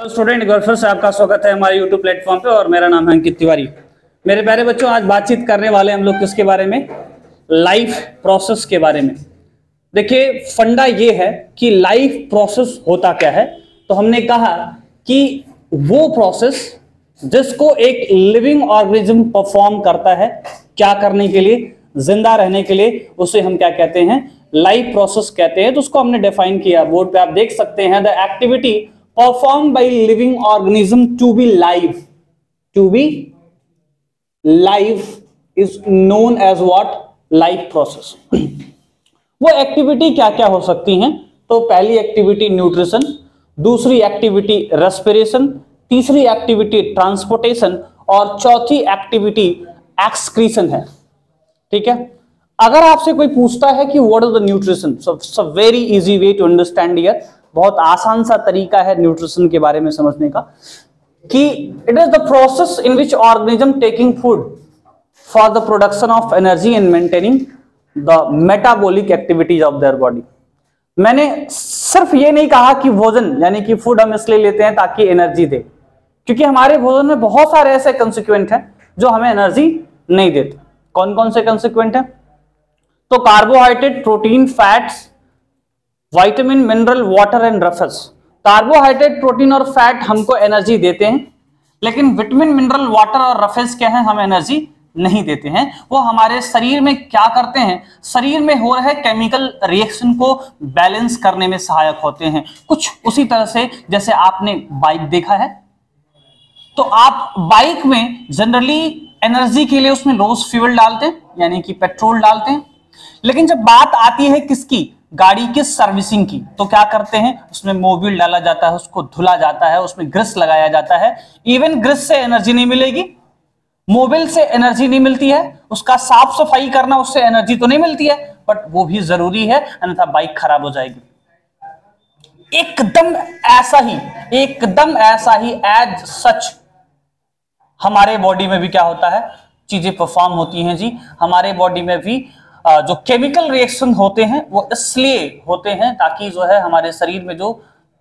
Student, एक बार फिर से आपका स्वागत है हमारे YouTube प्लेटफॉर्म पे और मेरा नाम है अंकित तिवारी। मेरे प्यारे बच्चों, आज बातचीत करने वाले हम लोग किसके बारे में? लाइफ प्रोसेस के बारे में। देखिए, फंडा ये है कि लाइफ प्रोसेस होता क्या है। तो हमने कहा कि वो प्रोसेस जिसको एक लिविंग ऑर्गेनिज्म परफॉर्म करता है, क्या करने के लिए? जिंदा रहने के लिए। उसे हम क्या कहते हैं? लाइफ प्रोसेस कहते हैं। तो उसको हमने डिफाइन किया, बोर्ड पे आप देख सकते हैं। The activity performed by living organism to be live is known as what? Life process। वो एक्टिविटी क्या क्या हो सकती हैं? तो पहली एक्टिविटी न्यूट्रिशन, दूसरी एक्टिविटी रेस्पिरेशन, तीसरी एक्टिविटी ट्रांसपोर्टेशन और चौथी एक्टिविटी एक्सक्रीशन है। ठीक है। अगर आपसे कोई पूछता है कि what is the nutrition, so very easy way to understand here. बहुत आसान सा तरीका है न्यूट्रिशन के बारे में समझने का कि it is the process in which organism taking food for the production of energy and maintaining the metabolic activities of their body. मैंने सिर्फ ये नहीं कहा कि भोजन यानी कि फूड हम इसलिए लेते हैं ताकि एनर्जी दे, क्योंकि हमारे भोजन में बहुत सारे ऐसे कंसिक्वेंट हैं जो हमें एनर्जी नहीं देते। कौन कौन से कंसिक्वेंट हैं? तो carbohydrate, protein, fats, vitamin, mineral, water and roughage. Carbohydrate, protein और फैट हमको एनर्जी देते हैं, लेकिन विटामिन, मिनरल, वाटर और रफेज क्या है? हमें एनर्जी नहीं देते हैं। वो हमारे शरीर में क्या करते हैं? शरीर में हो रहे केमिकल रिएक्शन को बैलेंस करने में सहायक होते हैं। कुछ उसी तरह से जैसे आपने बाइक देखा है, तो आप बाइक में जनरली एनर्जी के लिए उसमें रोज फ्यूल डालते हैं, यानी कि पेट्रोल डालते हैं। लेकिन जब बात आती है किसकी? गाड़ी की सर्विसिंग की, तो क्या करते हैं? उसमें मोबिल डाला जाता है, उसको धुला जाता है, उसमें ग्रीस लगाया जाता है। इवन ग्रीस से एनर्जी नहीं मिलेगी, मोबिल से एनर्जी नहीं मिलती है, उसका साफ सफाई करना, उससे एनर्जी तो नहीं मिलती है, बट वो भी जरूरी है, अन्यथा बाइक खराब हो जाएगी। एकदम ऐसा ही एज सच हमारे बॉडी में भी क्या होता है? चीजें परफॉर्म होती हैं जी। हमारे बॉडी में भी जो केमिकल रिएक्शन होते हैं वो इसलिए होते हैं ताकि जो है हमारे शरीर में जो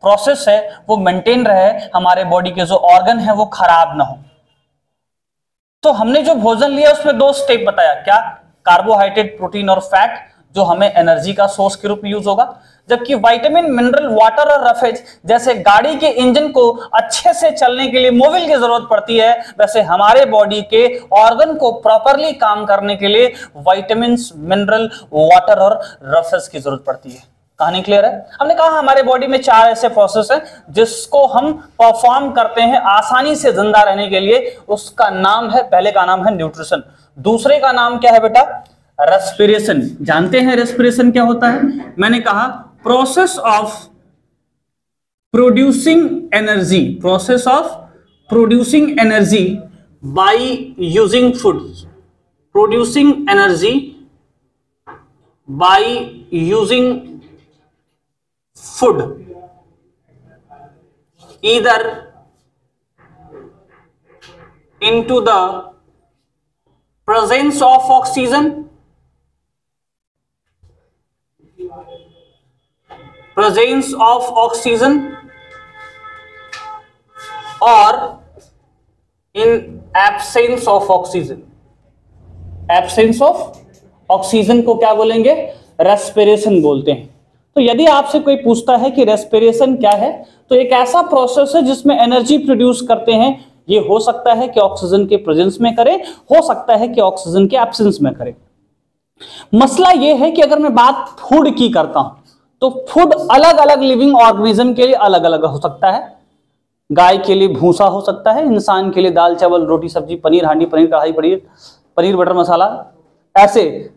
प्रोसेस है वो मेंटेन रहे, हमारे बॉडी के जो ऑर्गन है वो खराब ना हो। तो हमने जो भोजन लिया उसमें दो स्टेप बताया, क्या? कार्बोहाइड्रेट, प्रोटीन और फैट, जो हमें एनर्जी का सोर्स के रूप में यूज होगा, जबकि विटामिन, मिनरल, वाटर और रफेज जैसे गाड़ी के इंजन को अच्छे से चलने के लिए मोबिल की जरूरत पड़ती है, वैसे हमारे बॉडी के ऑर्गन को प्रॉपरली काम करने के लिए विटामिन, मिनरल, वाटर और रफेज की जरूरत पड़ती है। कहानी क्लियर है? हमने कहा हमारे बॉडी में चार ऐसे प्रोसेस हैं जिसको हम परफॉर्म करते हैं आसानी से जिंदा रहने के लिए। उसका नाम है, पहले का नाम है न्यूट्रिशन, दूसरे का नाम क्या है बेटा? रेस्पिरेशन। जानते हैं रेस्पिरेशन क्या होता है? मैंने कहा process of producing energy by using food, producing energy by using food, either into the presence of oxygen, or in absence of oxygen। Absence of oxygen को क्या बोलेंगे? रेस्पिरेशन बोलते हैं। तो यदि आपसे कोई पूछता है कि रेस्पिरेशन क्या है, तो एक ऐसा प्रोसेस है जिसमें एनर्जी प्रोड्यूस करते हैं। ये हो सकता है कि ऑक्सीजन के प्रेजेंस में करें, हो सकता है कि ऑक्सीजन के एब्सेंस में करें। मसला यह है कि अगर मैं बात फूड की करता हूं, तो फूड अलग अलग लिविंग ऑर्गेनिज्म के लिए अलग अलग हो सकता है। गाय के लिए भूसा हो सकता है, इंसान के लिए दाल, चावल, रोटी, सब्जी, पनीर, हांडी, पनीर कढ़ाई, पनीर बटर मसाला, ऐसे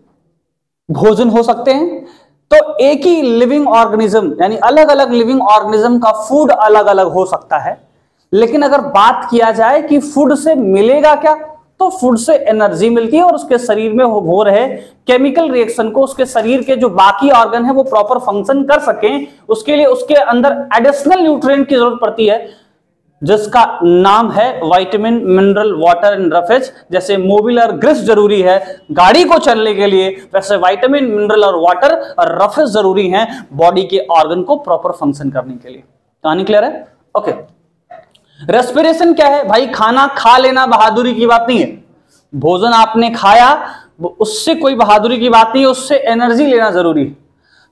भोजन हो सकते हैं। तो एक ही लिविंग ऑर्गेनिज्म यानी अलग अलग लिविंग ऑर्गेनिज्म का फूड अलग अलग हो सकता है। लेकिन अगर बात किया जाए कि फूड से मिलेगा क्या, तो फूड से एनर्जी मिलती है और उसके शरीर में हो रहे केमिकल रिएक्शन को उसके शरीर के जो बाकी ऑर्गन है वो प्रॉपर फंक्शन कर सकें, उसके लिए उसके अंदर एडिशनल न्यूट्रिएंट की जरूरत पड़ती है, जिसका नाम है vitamin, mineral, water and roughage. जैसे मोबिल और ग्रीस जरूरी है गाड़ी को चलने के लिए, वैसे विटामिन, मिनरल और वाटर और रफेज जरूरी हैं बॉडी के ऑर्गन को प्रॉपर फंक्शन करने के लिए। कहानी क्लियर है? ओके। रेस्पिरेशन क्या है भाई? खाना खा लेना बहादुरी की बात नहीं है। भोजन आपने खाया, उससे कोई बहादुरी की बात नहीं है, उससे एनर्जी लेना जरूरी है।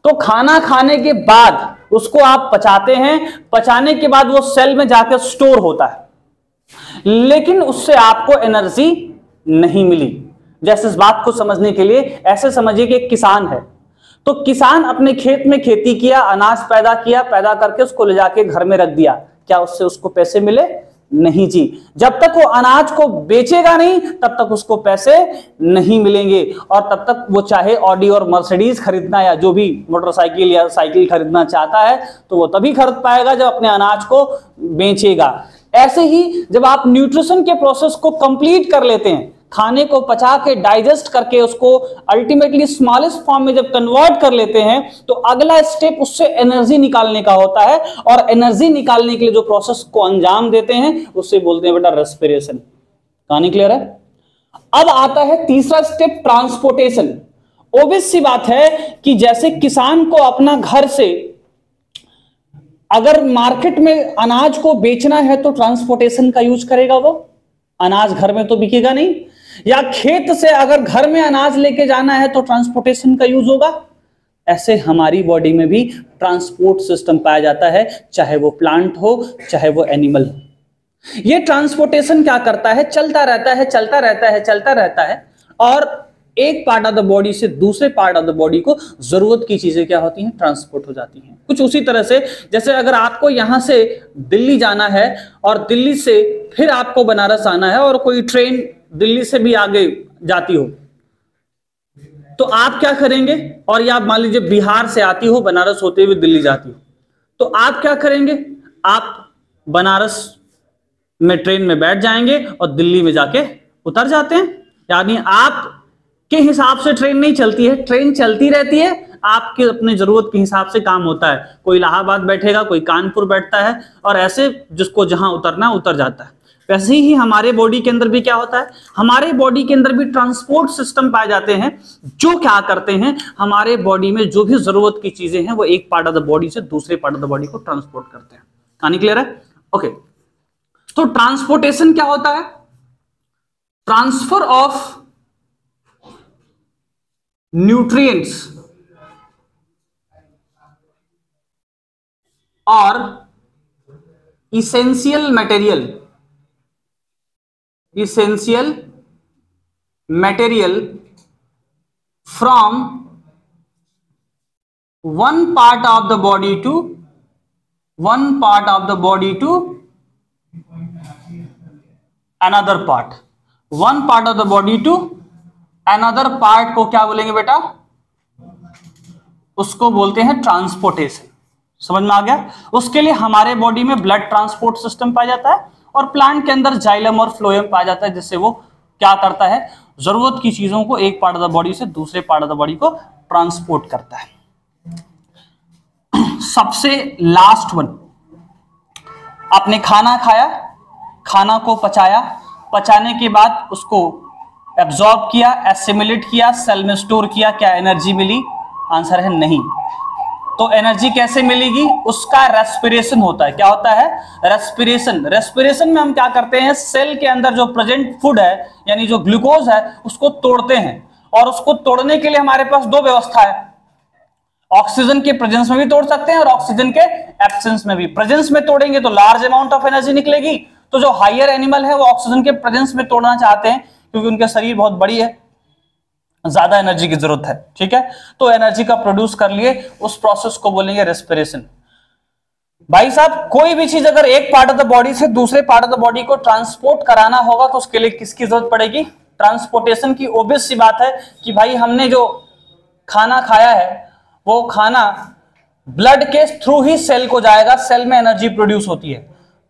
तो खाना खाने के बाद उसको आप पचाते हैं, पचाने के बाद वो सेल में जाकर स्टोर होता है, लेकिन उससे आपको एनर्जी नहीं मिली। जैसे इस बात को समझने के लिए ऐसे समझिए कि एक किसान है, तो किसान अपने खेत में खेती किया, अनाज पैदा किया, पैदा करके उसको ले जाके घर में रख दिया, क्या उससे उसको पैसे मिले? नहीं जी। जब तक वो अनाज को बेचेगा नहीं तब तक उसको पैसे नहीं मिलेंगे, और तब तक वो चाहे ऑडी और मर्सिडीज खरीदना या जो भी मोटरसाइकिल या साइकिल खरीदना चाहता है तो वो तभी खरीद पाएगा जब अपने अनाज को बेचेगा। ऐसे ही जब आप न्यूट्रिशन के प्रोसेस को कंप्लीट कर लेते हैं, खाने को पचा के डाइजेस्ट करके उसको अल्टीमेटली स्मॉलेस्ट फॉर्म में जब कन्वर्ट कर लेते हैं, तो अगला स्टेप उससे एनर्जी निकालने का होता है, और एनर्जी निकालने के लिए जो प्रोसेस को अंजाम देते हैं उससे बोलते हैं बेटा रेस्पिरेशन। कहानी क्लियर है? अब आता है तीसरा स्टेप, ट्रांसपोर्टेशन। ऑब्वियस सी बात है कि जैसे किसान को अपना घर से अगर मार्केट में अनाज को बेचना है तो ट्रांसपोर्टेशन का यूज करेगा, वो अनाज घर में तो बिकेगा नहीं, या खेत से अगर घर में अनाज लेके जाना है तो ट्रांसपोर्टेशन का यूज होगा। ऐसे हमारी बॉडी में भी ट्रांसपोर्ट सिस्टम पाया जाता है, चाहे वो प्लांट हो चाहे वो एनिमल हो। ये ट्रांसपोर्टेशन क्या करता है? चलता रहता है, चलता रहता है, चलता रहता है, और एक पार्ट ऑफ द बॉडी से दूसरे पार्ट ऑफ द बॉडी को जरूरत की चीजें क्या होती हैं? ट्रांसपोर्ट हो जाती हैं। कुछ उसी तरह से जैसे अगर आपको यहां से दिल्ली जाना है और दिल्ली से फिर आपको बनारस आना है, और कोई ट्रेन दिल्ली से भी आगे जाती हो, तो आप क्या करेंगे? और या मान लीजिए बिहार से आती हो, बनारस होते हुए दिल्ली जाती हो, तो आप क्या करेंगे? आप बनारस में ट्रेन में बैठ जाएंगे और दिल्ली में जाके उतर जाते हैं। यानी आप के हिसाब से ट्रेन नहीं चलती है, ट्रेन चलती रहती है, आपके अपने जरूरत के हिसाब से काम होता है। कोई इलाहाबाद बैठेगा, कोई कानपुर बैठता है, और ऐसे जिसको जहां उतरना उतर जाता है। वैसे ही हमारे बॉडी के अंदर भी क्या होता है? हमारे बॉडी के अंदर भी ट्रांसपोर्ट सिस्टम पाए जाते हैं, जो क्या करते हैं, हमारे बॉडी में जो भी जरूरत की चीजें हैं वो एक पार्ट ऑफ द बॉडी से दूसरे पार्ट ऑफ द बॉडी को ट्रांसपोर्ट करते हैं। कहानी क्लियर है? ओके, तो ट्रांसपोर्टेशन क्या होता है? ट्रांसफर ऑफ न्यूट्रिएंट्स और essential material from one part of the body to another part, one part of the body to another part को क्या बोलेंगे बेटा? उसको बोलते हैं ट्रांसपोर्टेशन। समझ में आ गया? उसके लिए हमारे बॉडी में ब्लड ट्रांसपोर्ट सिस्टम पाया जाता है, और प्लांट के अंदर जाइलम और फ्लोएम पाया जाता है, जिससे वो क्या करता है? जरूरत की चीजों को एक पार्ट ऑफ द बॉडी से दूसरे पार्ट ऑफ द बॉडी को ट्रांसपोर्ट करता है। सबसे लास्ट वन, आपने खाना खाया, खाना को पचाया, पचाने के बाद उसको एब्जॉर्ब किया, एसिमिलेट किया, सेल में स्टोर किया, क्या एनर्जी मिली? आंसर है नहीं। तो एनर्जी कैसे मिलेगी? उसका रेस्पिरेशन होता है। क्या होता है? रेस्पिरेशन। रेस्पिरेशन में हम क्या करते हैं? सेल के अंदर जो प्रेजेंट फूड है, यानी जो ग्लूकोज है, उसको तोड़ते हैं, और उसको तोड़ने के लिए हमारे पास दो व्यवस्था है। ऑक्सीजन के प्रेजेंस में भी तोड़ सकते हैं और ऑक्सीजन के एब्सेंस में भी। प्रेजेंस में तोड़ेंगे तो लार्ज अमाउंट ऑफ एनर्जी निकलेगी, तो जो हायर एनिमल है वो ऑक्सीजन के प्रेजेंस में तोड़ना चाहते हैं, क्योंकि उनका शरीर बहुत बड़ी है, ज्यादा एनर्जी की जरूरत है। ठीक है, तो एनर्जी का प्रोड्यूस कर लिए, उस प्रोसेस को बोलेंगे रेस्पिरेशन। भाई साहब, कोई भी चीज अगर एक पार्ट ऑफ द बॉडी से दूसरे पार्ट ऑफ द बॉडी को ट्रांसपोर्ट कराना होगा तो उसके लिए किसकी जरूरत पड़ेगी? ट्रांसपोर्टेशन की। ऑब्वियस सी बात है कि भाई हमने जो खाना खाया है वो खाना ब्लड के थ्रू ही सेल को जाएगा, सेल में एनर्जी प्रोड्यूस होती है।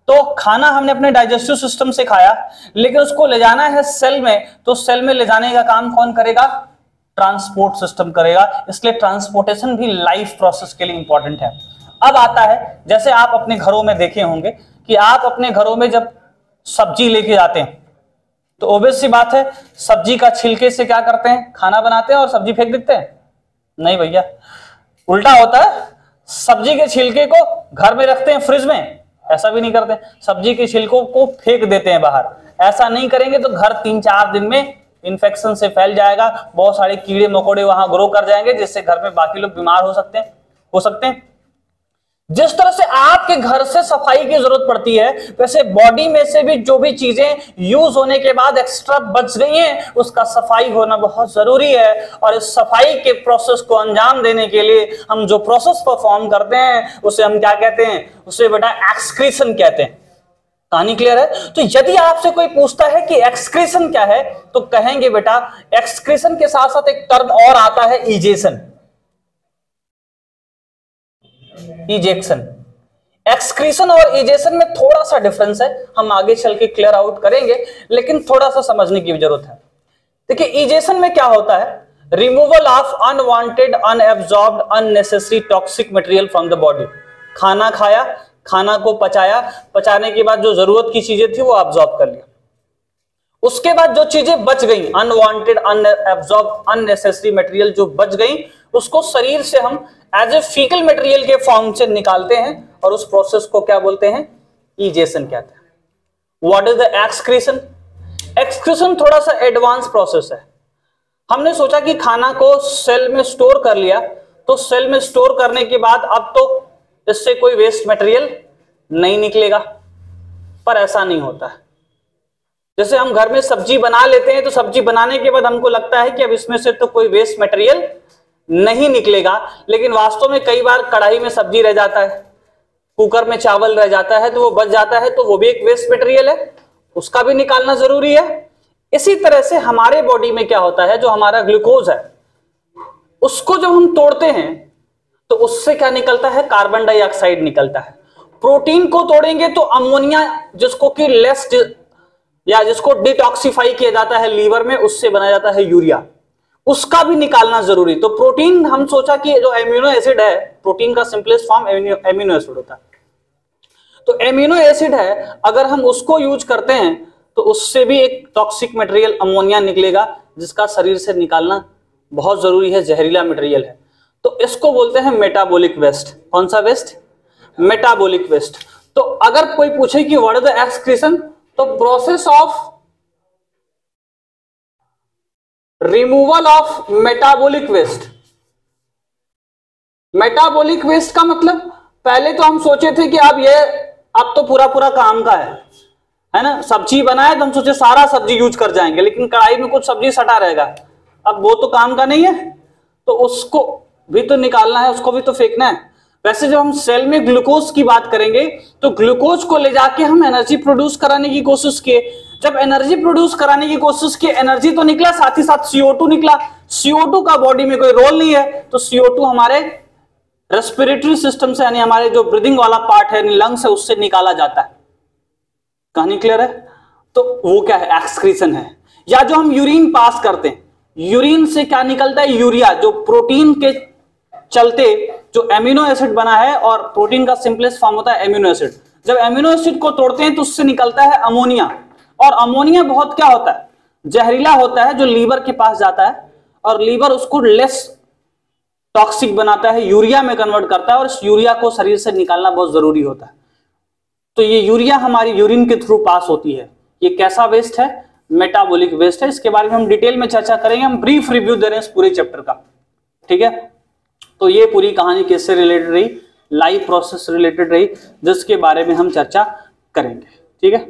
तो खाना हमने अपने डाइजेस्टिव सिस्टम से खाया, लेकिन उसको ले जाना है सेल में, तो सेल में ले जाने का काम कौन करेगा? ट्रांसपोर्ट सिस्टम करेगा। इसलिए ट्रांसपोर्टेशन भी लाइफ प्रोसेस के लिए इंपॉर्टेंट है। अब आता है, जैसे आप अपने घरों में देखे होंगे कि आप अपने घरों में जब सब्जी लेके जाते हैं तो ऑब्वियस सी बात है, सब्जी का छिलके से क्या करते हैं? खाना बनाते हैं और सब्जी फेंक देते हैं? नहीं भैया, उल्टा होता है। सब्जी के छिलके को घर में रखते हैं फ्रिज में, ऐसा भी नहीं करते, सब्जी के छिलकों को फेंक देते हैं बाहर। ऐसा नहीं करेंगे तो घर 3-4 दिन में इन्फेक्शन से फैल जाएगा, बहुत सारे कीड़े मकोड़े वहां ग्रो कर जाएंगे, जिससे घर में बाकी लोग बीमार हो सकते हैं। जिस तरह से आपके घर से सफाई की जरूरत पड़ती है, वैसे बॉडी में से भी जो भी चीजें यूज होने के बाद एक्स्ट्रा बच गई हैं, उसका सफाई होना बहुत जरूरी है। और इस सफाई के प्रोसेस को अंजाम देने के लिए हम जो प्रोसेस परफॉर्म करते हैं उसे हम क्या कहते हैं, उसे बेटा एक्सक्रीशन कहते हैं। कहानी क्लियर है? तो यदि आपसे कोई पूछता है कि एक्सक्रीशन क्या है, तो कहेंगे बेटा एक्सक्रीशन के साथ साथ एक टर्म और आता है, इजेशन। इजेक्शन, एक्सक्रीशन और इजेशन में थोड़ा सा डिफरेंस है, हम आगे चल के क्लियर आउट करेंगे, लेकिन थोड़ा सा समझने की जरूरत है। देखिए इजेशन में क्या होता है, removal of unwanted, unabsorbed, unnecessary toxic material from the body. खाना खाया, खाना को पचाया, पचाने के बाद जो जरूरत की चीजें थी वो ऑब्जॉर्ब कर लिया, उसके बाद जो चीजें बच गई, अनवांटेड, अनएब्जॉर्ब, अननेसेसरी मटेरियल जो बच गई, उसको शरीर से हम एज ए फीकल मटेरियल के फॉर्म से निकालते हैं और उस प्रोसेस को क्या बोलते हैं, इजेशन कहते हैं। What is the excretion? Excretion थोड़ा सा एडवांस प्रोसेस है। हमने सोचा कि खाना को सेल में स्टोर कर लिया, तो सेल में स्टोर करने के बाद अब तो इससे कोई वेस्ट मटेरियल नहीं निकलेगा, पर ऐसा नहीं होता है। जैसे हम घर में सब्जी बना लेते हैं, तो सब्जी बनाने के बाद हमको लगता है कि अब इसमें से तो कोई वेस्ट मटेरियल नहीं निकलेगा, लेकिन वास्तव में कई बार कढ़ाई में सब्जी रह जाता है, कुकर में चावल रह जाता है, तो वो बच जाता है, तो वो भी एक वेस्ट मटेरियल है, उसका भी निकालना जरूरी है। इसी तरह से हमारे बॉडी में क्या होता है, जो हमारा ग्लूकोज है उसको जब हम तोड़ते हैं तो उससे क्या निकलता है, कार्बन डाइऑक्साइड निकलता है। प्रोटीन को तोड़ेंगे तो अमोनिया, जिसको कि लेस या जिसको डिटॉक्सिफाई किया जाता है लीवर में, उससे बनाया जाता है यूरिया, उसका भी निकालना जरूरी। तो प्रोटीन, हम सोचा कि जो एमिनो एसिड है, प्रोटीन का सिंपलेस्ट फॉर्म एमिनो एसिड होता है, तो एमिनो एसिड है, अगर हम उसको यूज करते हैं तो उससे भी एक टॉक्सिक मटेरियल अमोनिया निकलेगा, जिसका शरीर से निकालना बहुत जरूरी है, जहरीला मटेरियल है। तो इसको बोलते हैं मेटाबॉलिक वेस्ट। कौन सा वेस्ट? Metabolic waste. तो अगर कोई पूछे कि व्हाट इज द एक्सक्रीशन, तो process of removal of metabolic waste. Metabolic waste का मतलब, पहले तो हम सोचे थे कि अब तो पूरा काम का है ना, सब्जी बनाए तो हम सोचे सारा सब्जी यूज कर जाएंगे, लेकिन कढ़ाई में कुछ सब्जी सटा रहेगा, अब वो तो काम का नहीं है, तो उसको भी तो निकालना है, उसको भी तो फेंकना है। वैसे जब हम सेल में ग्लूकोज की बात करेंगे, तो ग्लूकोज को ले जाके हम एनर्जी प्रोड्यूस कराने की कोशिश किए। जब एनर्जी प्रोड्यूस कराने की कोशिश की, एनर्जी तो निकला, साथ ही साथ CO2 निकला। CO2 का बॉडी में कोई रोल नहीं है, तो CO2 हमारे रेस्पिरेटरी सिस्टम से, यानी हमारे जो ब्रीदिंग वाला पार्ट है, लंग्स है, उससे निकाला जाता है। कहानी क्लियर है? तो वो क्या है, एक्सक्रीशन है। या जो हम यूरिन पास करते हैं, यूरिन से क्या निकलता है, यूरिया, जो प्रोटीन के चलते जो एमिनो एसिड बना है, और प्रोटीन का सिंपलेस्ट फॉर्म होता है एमिनो एसिड। जब एमिनो एसिड को तोड़ते हैं तो उससे निकलता है अमोनिया, और अमोनिया बहुत क्या होता है, जहरीला होता है, जो लीवर के पास जाता है, और लीवर उसको लेस टॉक्सिक बनाता है, यूरिया में कन्वर्ट करता है, और इस यूरिया को शरीर से निकालना बहुत जरूरी होता है। तो ये यूरिया हमारी यूरिन के थ्रू पास होती है। ये कैसा वेस्ट है, मेटाबॉलिक वेस्ट है। इसके बारे में हम डिटेल में चर्चा करेंगे, हम ब्रीफ रिव्यू दे रहे हैं इस पूरे चैप्टर का, ठीक है। तो ये पूरी कहानी किससे रिलेटेड रही, लाइफ प्रोसेस रिलेटेड रही, जिसके बारे में हम चर्चा करेंगे, ठीक है।